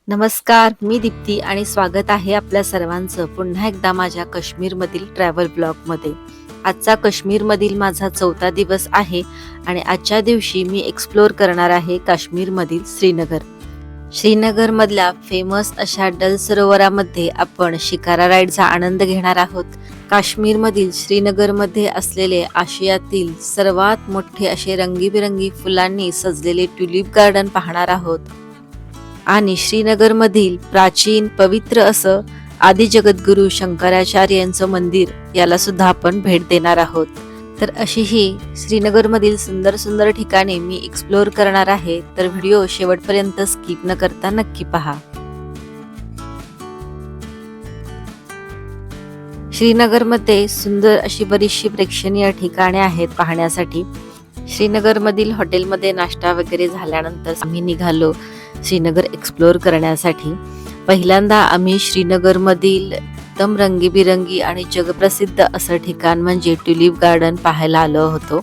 नमस्कार, मी दीप्ती आणि स्वागत आहे आपल्या सर्वांचं पुन्हा एकदा माझ्या काश्मीरमधील ट्रॅव्हल ब्लॉगमध्ये. आजचा काश्मीरमधील माझा 4था दिवस आहे आणि आजच्या दिवशी मी एक्सप्लोर करणार आहे काश्मीरमधील श्रीनगर. श्रीनगरमधल्या फेमस अशा डल सरोवरामध्ये आपण शिकारा राईडचा आनंद घेणार आहोत. काश्मीरमधील श्रीनगरमध्ये असलेले आशियातील सर्वात मोठे असे रंगीबेरंगी फुलांनी सजलेले ट्युलिप गार्डन पाहणार आहोत आणि श्रीनगरमधील प्राचीन पवित्र असं आदि जगद्गुरू शंकराचार्य यांचं मंदिर याला सुद्धा आपण भेट देणार आहोत. तर अशी ही श्रीनगरमधील सुंदर सुंदर ठिकाणे मी एक्सप्लोर करणार आहे, तर व्हिडिओ शेवटपर्यंत स्किप न करता नक्की पहा. श्रीनगरमध्ये सुंदर अशी बरीचशी प्रेक्षणीय ठिकाणे आहेत पाहण्यासाठी. श्रीनगरमधील हॉटेलमध्ये नाश्ता वगैरे झाल्यानंतर आम्ही निघालो श्रीनगर एक्सप्लोर करण्यासाठी. पहिल्यांदा आम्ही श्रीनगरमधील एकदम रंगीबिरंगी आणि जगप्रसिद्ध असं ठिकाण म्हणजे ट्युलिप गार्डन पाहायला आलो होतो.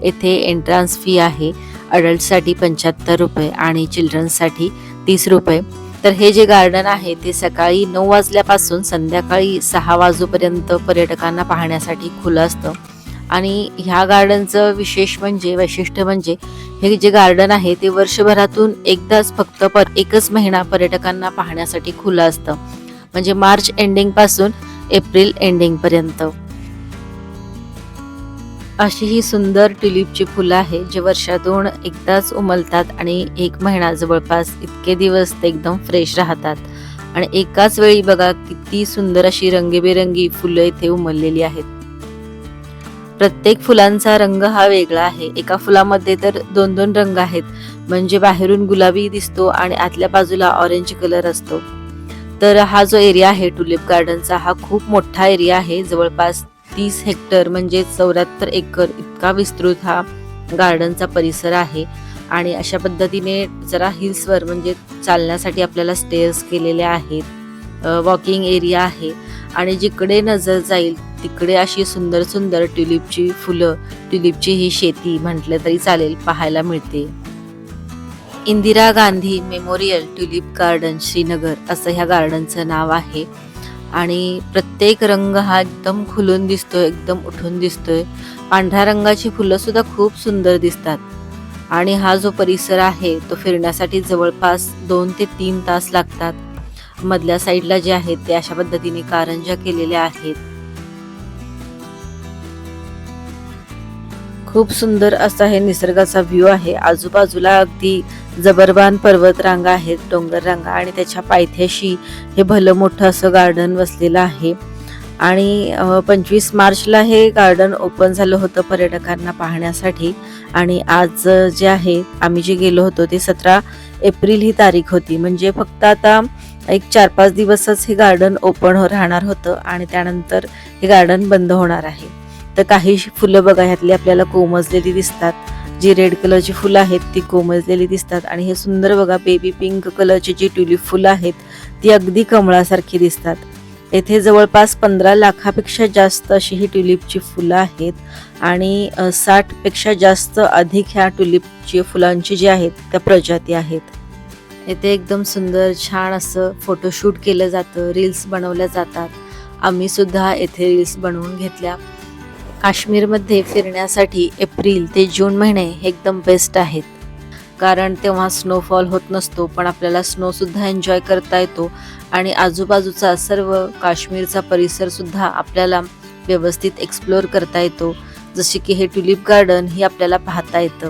येथे एंट्रन्स फी आहे. अडल्टसाठी 75 रुपये आणि चिल्ड्रन्ससाठी 30 रुपये. तर हे जे गार्डन आहे ते सकाळी 9 वाजल्यापासून संध्याकाळी 6 वाजेपर्यंत पर्यटकांना पाहण्यासाठी खुलं असतं. आणि ह्या गार्डनचं वैशिष्ट्य म्हणजे हे जे गार्डन आहे ते वर्षभरातून एकदाच फक्त एकच महिना पर्यटकांना पाहण्यासाठी खुलं असतं, म्हणजे मार्च एंडिंग पासून एप्रिल एंडिंग पर्यंत. अशी ही सुंदर ट्युलिपची फुलं आहे जे वर्षातून एकदाच उमलतात आणि एक महिना जवळपास इतके दिवस ते एकदम फ्रेश राहतात. आणि एकाच वेळी बघा किती सुंदर अशी रंगीबेरंगी फुलं इथे उमललेली आहेत. प्रत्येक फुलांचा रंग हा वेगळा आहे. एका फुलामध्ये तर 2-2 रंग आहेत, म्हणजे बाहेरून गुलाबी दिसतो आणि आतल्या बाजूला ऑरेंज कलर असतो. तर हा जो एरिया आहे ट्युलिप गार्डनचा हा खूप मोठा एरिया आहे. जवळपास 30 हेक्टर म्हणजे 74 एकर इतका विस्तृत हा गार्डनचा परिसर आहे. आणि अशा पद्धतीने जरा हिल्सवर म्हणजे चालण्यासाठी आपल्याला स्टेअर्स केलेले आहेत. वॉकिंग एरिया आहे आणि जिकडे नजर जाईल तिकडे अशी सुंदर सुंदर ट्युलिपची फुलं, ट्युलिपची ही शेती म्हटलं तरी चालेल पाहायला मिळते. Indira Gandhi memorial tulip garden Srinagar असं ह्या गार्डनचं नाव आहे. आणि प्रत्येक रंग हा एकदम खुलून दिसतोय, एकदम उठून दिसतोय. पांढऱ्या रंगाची फुलं सुद्धा खूप सुंदर दिसतात. आणि हा जो परिसर आहे तो फिरण्यासाठी जवळपास 2 ते 3 तास लागतात. मधल्या साईडला जे आहेत ते अशा पद्धतीने कारंज्या केलेल्या आहेत. खूप सुंदर असा हे निसर्गाचा व्ह्यू आहे. आजूबाजूला अगदी जबरबान पर्वत रांगा आहेत, डोंगर रांगा, आणि त्याच्या पायथ्याशी हे भलं मोठं असं गार्डन वसलेलं आहे. आणि 25 मार्चला हे गार्डन ओपन झालं होतं पर्यटकांना पाहण्यासाठी. आणि आज जे आहे आम्ही जे गेलो होतो ते 17 एप्रिल ही तारीख होती. म्हणजे फक्त आता एक 4-5 दिवसच हे गार्डन ओपन राहणार होतं आणि त्यानंतर हे गार्डन बंद होणार आहे. तर काही फुलं बघा ह्यातली आपल्याला कोमजलेली दिसतात. जी रेड कलरची फुलं आहेत ती कोमजलेली दिसतात. आणि हे सुंदर बघा बेबी पिंक कलरची जी ट्युलिप फुलं आहेत ती अगदी कमळासारखी दिसतात. येथे जवळपास 15 लाखापेक्षा जास्त अशी ही ट्युलिपची फुलं आहेत. आणि 60 पेक्षा जास्त अधिक ह्या ट्युलिपची फुलांची जी आहेत त्या प्रजाती आहेत. येथे एकदम सुंदर छान असं फोटोशूट केलं जातं, रील्स बनवल्या जातात. आम्ही सुद्धा येथे रील्स बनवून घेतल्या. काश्मीरमध्ये फिरण्यासाठी एप्रिल ते जून महिने हे एकदम बेस्ट आहेत, कारण तेव्हा स्नोफॉल होत नसतो, पण आपल्याला स्नो सुद्धा एन्जॉय करता येतो. आणि आजूबाजूचा सर्व काश्मीरचा परिसर सुद्धा आपल्याला व्यवस्थित एक्सप्लोर करता येतो. जसे की हे ट्युलिप गार्डन ही आपल्याला पाहता येतं,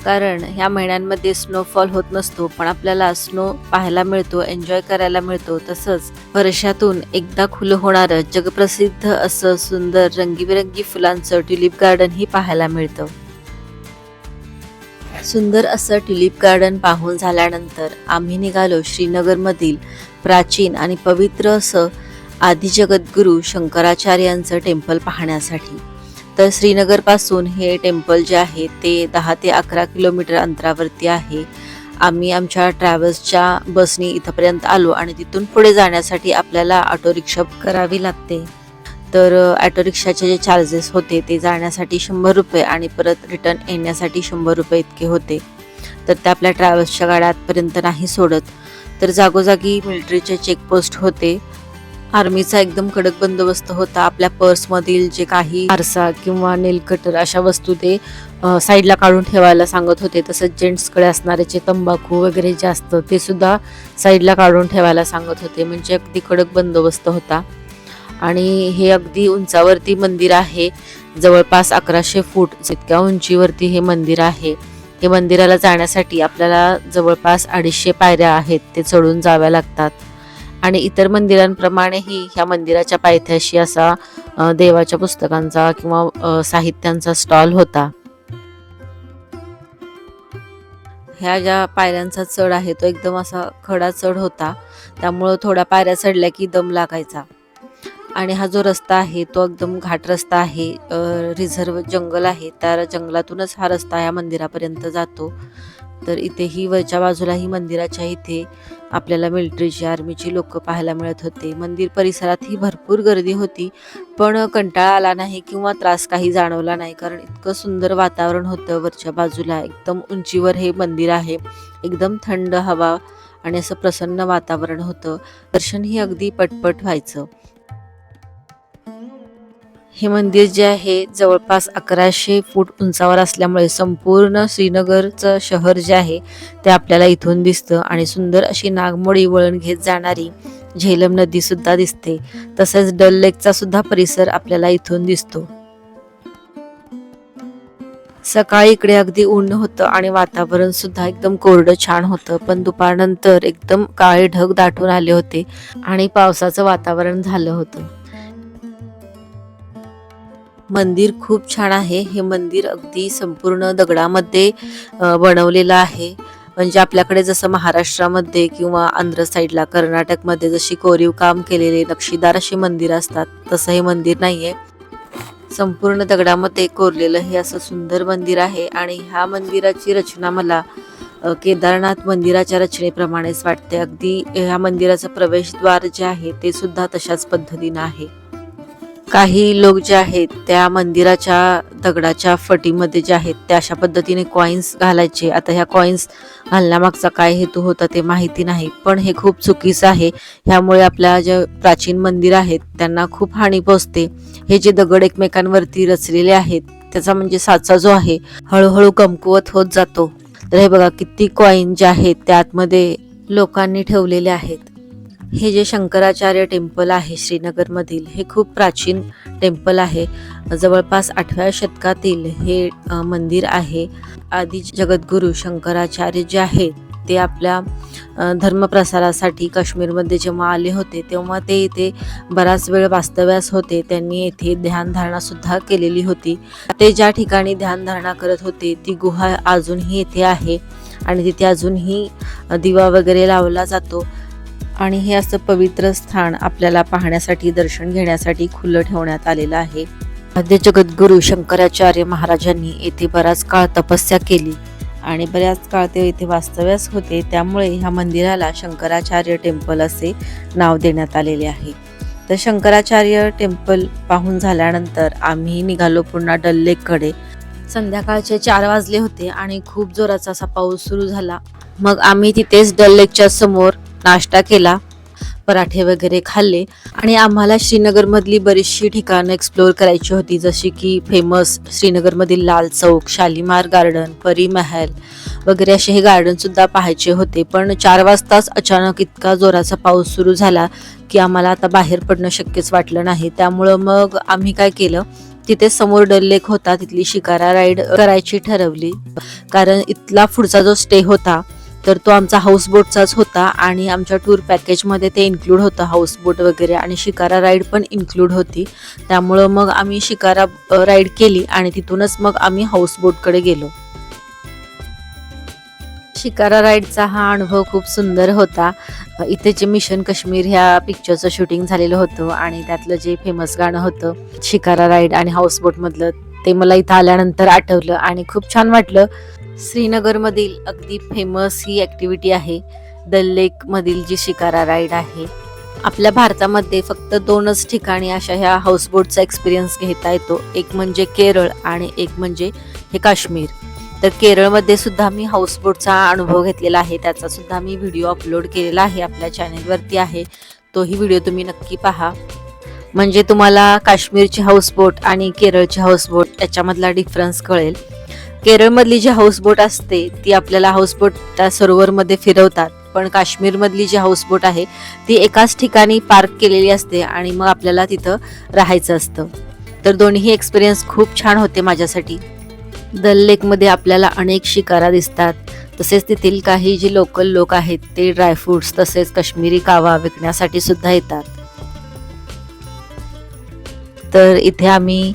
कारण ह्या महिन्यांमध्ये स्नोफॉल होत नसतो, पण आपल्याला स्नो पाहायला मिळतो, एन्जॉय करायला मिळतो. तसंच वर्षातून एकदा खुलं होणारं जगप्रसिद्ध असं सुंदर रंगीबेरंगी फुलांचं ट्युलिप गार्डन ही पाहायला मिळतं. सुंदर असं ट्युलिप गार्डन पाहून झाल्यानंतर आम्ही निघालो श्रीनगरमधील प्राचीन आणि पवित्र असं आदि जगद्गुरू शंकराचार्यांचं टेम्पल पाहण्यासाठी. तर श्रीनगरपासून हे टेम्पल जे आहे ते 10 ते 11 किलोमीटर अंतरावरती आहे. आम्ही आमच्या ट्रॅव्हल्सच्या बसनी इथपर्यंत आलो आणि तिथून पुढे जाण्यासाठी आपल्याला ऑटो रिक्षा करावी लागते. तर ऑटो रिक्षाचे जे चार्जेस होते ते जाण्यासाठी 100 रुपये आणि परत रिटर्न येण्यासाठी 100 रुपये इतके होते. तर त्या आपल्या ट्रॅव्हल्सच्या गाड्या आतपर्यंत नाही सोडत. तर जागोजागी मिलिटरीचे चेकपोस्ट होते. आर्मीचा एकदम कडक बंदोबस्त होता. आपल्या पर्समधील जे काही आरसा किंवा नेल कटर अशा वस्तू ते साईडला काढून ठेवायला सांगत होते. तसंच जेंट्सकडे असणारे जे तंबाखू वगैरे जे असतं ते सुद्धा साईडला काढून ठेवायला सांगत होते. म्हणजे अगदी कडक बंदोबस्त होता. आणि हे अगदी उंचावरती मंदिर आहे. जवळपास 1100 फूट जितक्या उंचीवरती हे मंदिर आहे. हे मंदिराला जाण्यासाठी आपल्याला जवळपास 250 पायऱ्या आहेत ते चढून जाव्या लागतात. आणि इतर मंदिरांप्रमाणेही ह्या मंदिराच्या पायथ्याशी असा देवाच्या पुस्तकांचा किंवा साहित्यांचा स्टॉल होता. ह्या ज्या पायऱ्यांचा चढ आहे तो एकदम असा खडा चढ होता. त्यामुळं थोड्या पायऱ्या चढल्या की दम लागायचा. आणि हा जो रस्ता आहे तो एकदम घाट रस्ता आहे. रिझर्व जंगल आहे, त्या जंगलातूनच हा रस्ता या मंदिरापर्यंत जातो. तर इथेही वरच्या बाजूलाही मंदिराच्या इथे आपल्याला मिलिटरीची आर्मीची लोक पाहायला मिळत होते. मंदिर परिसरातही भरपूर गर्दी होती, पण कंटाळा आला नाही किंवा त्रास काही जाणवला नाही, कारण इतकं सुंदर वातावरण होतं. वरच्या बाजूला एकदम उंचीवर हे मंदिर आहे. एकदम थंड हवा आणि असं प्रसन्न वातावरण होतं. दर्शनही अगदी पटपट व्हायचं. हे मंदिर जे आहे जवळपास 1100 फूट उंचावर असल्यामुळे संपूर्ण श्रीनगरचं शहर जे आहे ते आपल्याला इथून दिसतं. आणि सुंदर अशी नागमोडी वळण घेत जाणारी झेलम नदी सुद्धा दिसते. तसेच डल लेकचा सुद्धा परिसर आपल्याला इथून दिसतो. सकाळी इकडे अगदी ऊन होतं आणि वातावरण सुद्धा एकदम कोरडं छान होतं, पण दुपारनंतर एकदम काळे ढग दाटून आले होते आणि पावसाचं वातावरण झालं होतं. मंदिर खूप छान आहे. हे मंदिर अगदी संपूर्ण दगडामध्ये बनवलेलं आहे. म्हणजे आपल्याकडे जसं महाराष्ट्रामध्ये किंवा आंध्र साईडला कर्नाटकमध्ये जशी कोरीव काम केलेले नक्षीदार अशी मंदिर असतात, तसं हे मंदिर नाहीये. संपूर्ण दगडामध्ये कोरलेलं हे असं सुंदर मंदिर आहे. आणि ह्या मंदिराची रचना मला केदारनाथ मंदिराच्या रचनेप्रमाणेच वाटते. अगदी ह्या मंदिराचं प्रवेशद्वार जे आहे ते सुद्धा तशाच पद्धतीनं आहे. काही लोक जे आहेत त्या मंदिराच्या दगडाच्या फटीमध्ये जे आहेत त्या अशा पद्धतीने कॉइन्स घालायचे. आता ह्या कॉइन्स घालण्यामागचा काय हेतू होता ते माहिती नाही, पण हे खूप चुकीचं आहे. ह्यामुळे आपल्या जे प्राचीन मंदिर आहेत त्यांना खूप हानी पोचते. हे जे दगड एकमेकांवरती रचलेले आहेत त्याचा म्हणजे साचा जो आहे हळूहळू कमकुवत होत जातो. तर हे बघा किती कॉइन जे आहेत त्या आतमध्ये लोकांनी ठेवलेले आहेत. हे जे शंकराचार्य टेम्पल आहे श्रीनगरमधील हे खूप प्राचीन टेम्पल आहे. जवळपास 8व्या शतकातील हे मंदिर आहे. आदी जगद्गुरू शंकराचार्य जे आहेत ते आपल्या धर्मप्रसारासाठी काश्मीरमध्ये जेव्हा आले होते तेव्हा ते इथे बराच वेळ वास्तव्यास होते. त्यांनी येथे ध्यानधारणा सुद्धा केलेली होती. ते ज्या ठिकाणी ध्यानधारणा करत होते ती गुहा अजूनही येथे आहे आणि तिथे अजूनही दिवा वगैरे लावला जातो. आणि हे असं पवित्र स्थान आपल्याला पाहण्यासाठी दर्शन घेण्यासाठी खुलं ठेवण्यात आलेलं आहे. आद्य जगद्गुरू शंकराचार्य महाराजांनी येथे बराच काळ तपस्या केली आणि बऱ्याच काळ ते येथे वास्तव्यास होते. त्यामुळे ह्या मंदिराला शंकराचार्य टेम्पल असे नाव देण्यात आलेले आहे. तर शंकराचार्य टेम्पल पाहून झाल्यानंतर आम्ही निघालो पुन्हा डल लेककडे. संध्याकाळचे 4 वाजले होते आणि खूप जोराचा असा पाऊस सुरू झाला. मग आम्ही तिथेच डल लेकच्या समोर नाश्ता केला, पराठे वगैरे खाल्ले आणि आम्हाला श्रीनगरमधली बरीचशी ठिकाणं एक्सप्लोअर करायची होती. जशी की फेमस श्रीनगरमधील लाल चौक, शालीमार गार्डन, परी महल वगैरे असे हे गार्डन सुद्धा पाहायचे होते. पण 4 वाजताच अचानक इतका जोराचा पाऊस सुरू झाला की आम्हाला आता बाहेर पडणं शक्यच वाटलं नाही. त्यामुळं मग आम्ही काय केलं, तिथे समोर डल लेक होता, तिथली शिकारा राईड करायची ठरवली. कारण इथला पुढचा जो स्टे होता तर तो आमचा हाऊसबोटचाच होता आणि आमच्या टूर पॅकेजमध्ये ते इन्क्लूड होतं, हाऊसबोट वगैरे आणि शिकारा राईड पण इन्क्लूड होती. त्यामुळं मग आम्ही शिकारा राईड केली आणि तिथूनच मग आम्ही हाऊसबोटकडे गेलो. शिकारा राईडचा हा अनुभव खूप सुंदर होता. इथे जे मिशन काश्मीर ह्या पिक्चरचं शूटिंग झालेलं होतं आणि त्यातलं जे फेमस गाणं होतं शिकारा राईड आणि हाऊसबोटमधलं ते मला इथं आल्यानंतर आठवलं आणि खूप छान वाटलं. श्रीनगरमधील अगदी फेमस ही ॲक्टिव्हिटी आहे डल लेकमधील जी शिकारा राईड आहे. आपल्या भारतामध्ये फक्त 2च ठिकाणी अशा ह्या हाऊसबोटचा एक्सपिरियन्स घेता येतो. एक म्हणजे केरळ आणि एक म्हणजे हे काश्मीर. तर केरळमध्ये सुद्धा मी हाऊसबोटचा अनुभव घेतलेला आहे, त्याचा सुद्धा मी व्हिडिओ अपलोड केलेला आहे, आपल्या चॅनेलवरती आहे. तोही व्हिडिओ तुम्ही नक्की पहा. म्हणजे तुम्हाला काश्मीरची हाऊसबोट आणि केरळची हाऊसबोट याच्यामधला डिफरन्स कळेल. केरळमधली जी हाऊसबोट असते ती आपल्याला हाऊसबोट त्या सरोवरमध्ये फिरवतात, पण काश्मीरमधली जी हाऊसबोट आहे ती एकाच ठिकाणी पार्क केलेली असते आणि मग आपल्याला तिथं राहायचं असतं. तर दोन्ही एक्सपिरियन्स खूप छान होते माझ्यासाठी. दल लेकमध्ये आपल्याला अनेक शिकारा दिसतात. तसेच तेथील काही जे लोकल लोक आहेत ते ड्रायफ्रुट्स तसेच काश्मीरी कावा विकण्यासाठी सुद्धा येतात. तर इथे आम्ही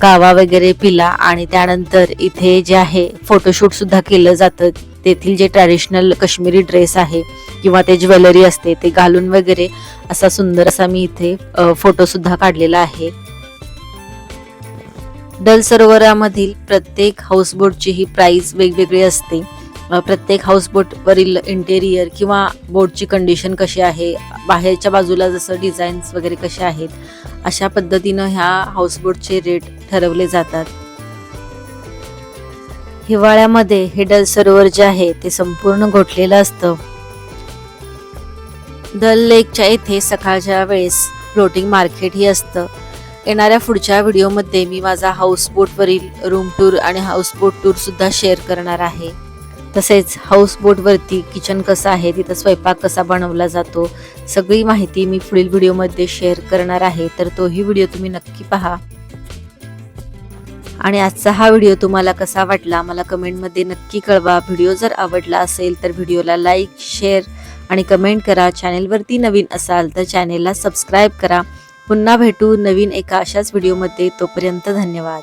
कावा वगैरे पिला आणि त्यानंतर इथे जे आहे फोटोशूट सुद्धा केलं जातं. तेथील जे ट्रॅडिशनल काश्मीरी ड्रेस आहे किंवा ते ज्वेलरी असते ते घालून वगैरे असा सुंदर असा मी इथे फोटो सुद्धा काढलेला आहे. दल सरोवरामधील प्रत्येक हाऊसबोटची ही प्राइस वेगवेगळी असते. प्रत्येक हाऊसबोटवरील इंटेरियर किंवा बोटची कंडिशन कशी आहे, बाहेरच्या बाजूला जसं डिझाईन्स वगैरे कसे आहेत, अशा पद्धतीनं ह्या हाऊसबोटचे रेट ठरवले जातात. हिवाळ्यामध्ये हे दल सरोवर जे आहे ते संपूर्ण गोठलेलं असतं. दल लेकच्या इथे सकाळच्या वेळेस फ्लोटिंग मार्केटही असतं. येणाऱ्या पुढच्या व्हिडिओमध्ये मी माझा हाऊसबोटवरील रूम टूर आणि हाऊसबोट टूर सुद्धा शेअर करणार आहे. तसेच हाऊसबोटवरती किचन कसं आहे, तिथं स्वयंपाक कसा बनवला जातो, सगळी माहिती मी पुढील व्हिडिओमध्ये शेअर करणार आहे. तर तोही व्हिडिओ तुम्ही नक्की पहा. आणि आजचा हा व्हिडिओ तुम्हाला कसा वाटला मला कमेंटमध्ये नक्की कळवा. व्हिडिओ जर आवडला असेल तर व्हिडिओला लाईक, शेअर आणि कमेंट करा. चॅनेलवरती नवीन असाल तर चॅनेलला सबस्क्राईब करा. पुन्हा भेटू नवीन एका अशाच व्हिडिओमध्ये. तोपर्यंत धन्यवाद.